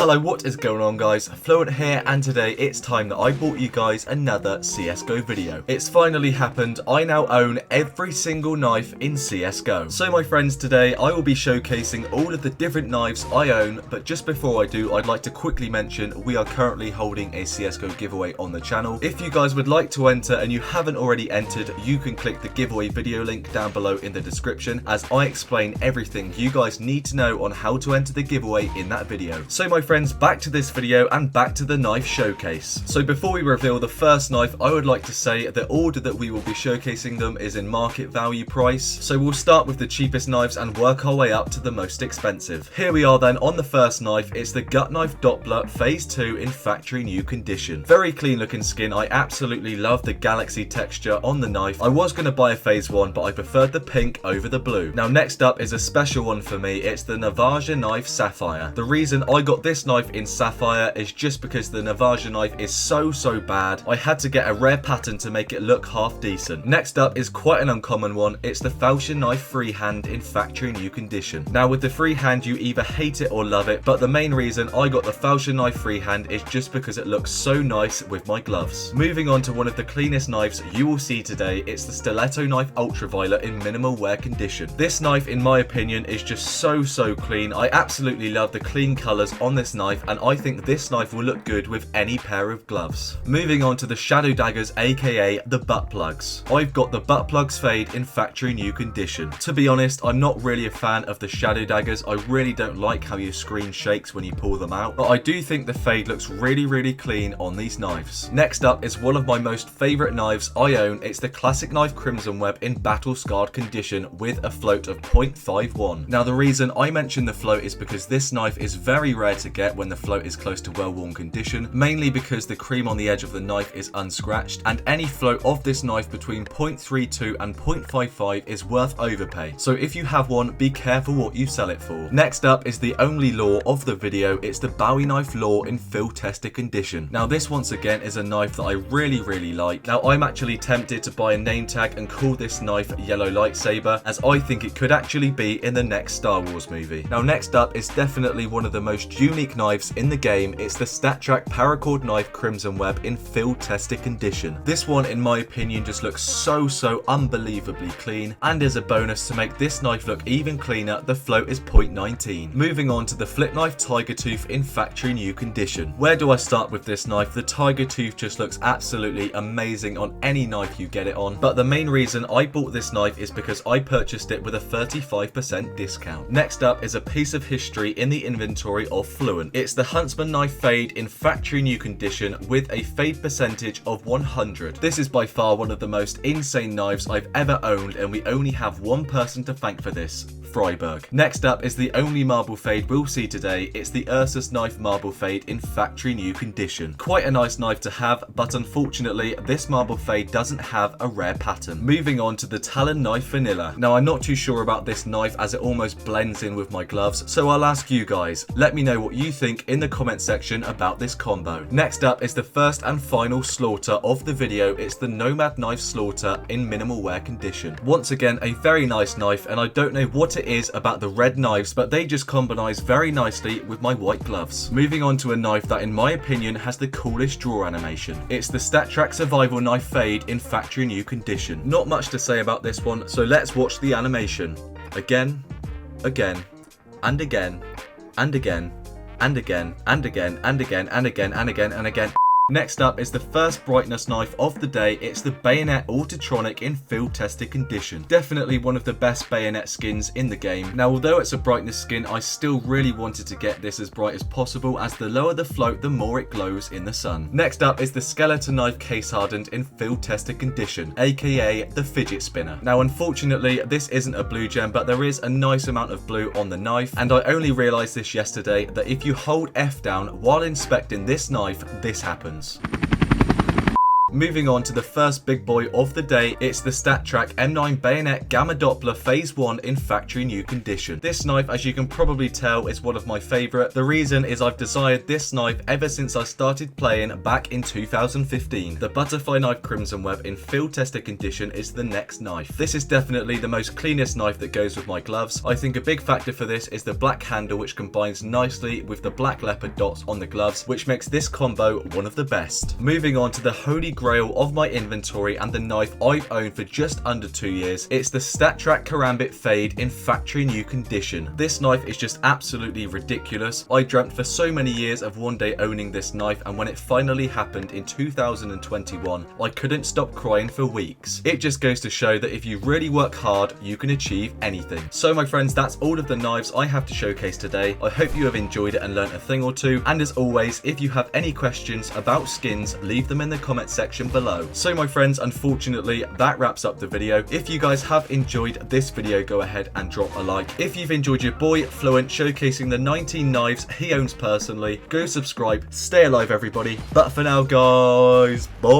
Hello, what is going on guys? Fluent here, and today it's time that I brought you guys another CSGO video. It's finally happened, I now own every single knife in CSGO. So my friends, today I will be showcasing all of the different knives I own, but just before I do, I'd like to quickly mention we are currently holding a CSGO giveaway on the channel. If you guys would like to enter and you haven't already entered, you can click the giveaway video link down below in the description, as I explain everything you guys need to know on how to enter the giveaway in that video. So my friends, back to this video and back to the knife showcase. So before we reveal the first knife, I would like to say the order that we will be showcasing them is in market value price. So we'll start with the cheapest knives and work our way up to the most expensive. Here we are then on the first knife. It's the Knife Doppler Phase 2 in factory new condition. Very clean looking skin. I absolutely love the galaxy texture on the knife. I was going to buy a Phase 1, but I preferred the pink over the blue. Now next up is a special one for me. It's the Navaja knife Sapphire. The reason I got this knife in Sapphire is just because the Navaja knife is so bad. I had to get a rare pattern to make it look half decent. Next up is quite an uncommon one. It's the Falchion knife Freehand in factory new condition. Now with the Freehand, you either hate it or love it, but the main reason I got the Falchion knife Freehand is just because it looks so nice with my gloves. Moving on to one of the cleanest knives you will see today, it's the Stiletto knife Ultraviolet in minimal wear condition. This knife in my opinion is just so clean. I absolutely love the clean colors on this knife, and I think this knife will look good with any pair of gloves. Moving on to the Shadow Daggers, aka the butt plugs. I've got the butt plugs Fade in factory new condition. To be honest, I'm not really a fan of the Shadow Daggers. I really don't like how your screen shakes when you pull them out, but I do think the Fade looks really clean on these knives. Next up is one of my most favorite knives I own. It's the classic knife Crimson Web in battle scarred condition with a float of 0.51. Now the reason I mention the float is because this knife is very rare to get when the float is close to well-worn condition, mainly because the cream on the edge of the knife is unscratched, and any float of this knife between 0.32 and 0.55 is worth overpay. So if you have one, be careful what you sell it for. Next up is the only lure of the video. It's the Bowie knife lure in field tested condition. Now this once again is a knife that I really like. Now I'm actually tempted to buy a name tag and call this knife Yellow Lightsaber, as I think it could actually be in the next Star Wars movie. Now next up is definitely one of the most unique knives in the game. It's the StatTrak Paracord knife Crimson Web in field tested condition. This one in my opinion just looks so unbelievably clean, and as a bonus to make this knife look even cleaner, the float is 0.19. Moving on to the Flip Knife Tiger Tooth in factory new condition. Where do I start with this knife? The Tiger Tooth just looks absolutely amazing on any knife you get it on, but the main reason I bought this knife is because I purchased it with a 35% discount. Next up is a piece of history in the inventory of Fluent. It's the Huntsman knife Fade in factory new condition with a fade percentage of 100. This is by far one of the most insane knives I've ever owned, and we only have one person to thank for this: Freiburg. Next up is the only marble fade we'll see today. It's the Ursus knife marble fade in factory new condition. Quite a nice knife to have, but unfortunately this marble fade doesn't have a rare pattern. Moving on to the Talon knife Vanilla. Now I'm not too sure about this knife as it almost blends in with my gloves, so I'll ask you guys. Let me know what you think in the comment section about this combo. Next up is the first and final slaughter of the video. It's the Nomad knife Slaughter in minimal wear condition. Once again, a very nice knife, and I don't know what it is about the red knives, but they just combine very nicely with my white gloves. Moving on to a knife that in my opinion has the coolest draw animation. It's the StatTrak Survival knife Fade in factory new condition. Not much to say about this one, so let's watch the animation. Again, and again, and again, and again, and again, and again, and again, and again, and again. Next up is the first brightness knife of the day. It's the Bayonet Autotronic in field tested condition. Definitely one of the best bayonet skins in the game. Now although it's a brightness skin, I still really wanted to get this as bright as possible, as the lower the float, the more it glows in the sun. Next up is the Skeleton knife Case Hardened in field tested condition, aka the fidget spinner. Now unfortunately this isn't a blue gem, but there is a nice amount of blue on the knife, and I only realized this yesterday, that if you hold F down while inspecting this knife, this happens. Moving on to the first big boy of the day, it's the StatTrak M9 Bayonet Gamma Doppler Phase 1 in factory new condition. This knife, as you can probably tell, is one of my favourite. The reason is I've desired this knife ever since I started playing back in 2015. The Butterfly Knife Crimson Web in field tested condition is the next knife. This is definitely the most cleanest knife that goes with my gloves. I think a big factor for this is the black handle, which combines nicely with the black leopard dots on the gloves, which makes this combo one of the best. Moving on to the holy grail of my inventory and the knife I've owned for just under 2 years, it's the StatTrak Karambit Fade in factory new condition. This knife is just absolutely ridiculous. I dreamt for so many years of one day owning this knife, and when it finally happened in 2021, I couldn't stop crying for weeks. It just goes to show that if you really work hard, you can achieve anything. So my friends, that's all of the knives I have to showcase today. I hope you have enjoyed it and learnt a thing or two, and as always, if you have any questions about skins, leave them in the comment section below. So my friends, unfortunately that wraps up the video. If you guys have enjoyed this video, go ahead and drop a like. If you've enjoyed your boy Fluent showcasing the 19 knives he owns personally, go subscribe. Stay alive everybody, but for now guys, bye.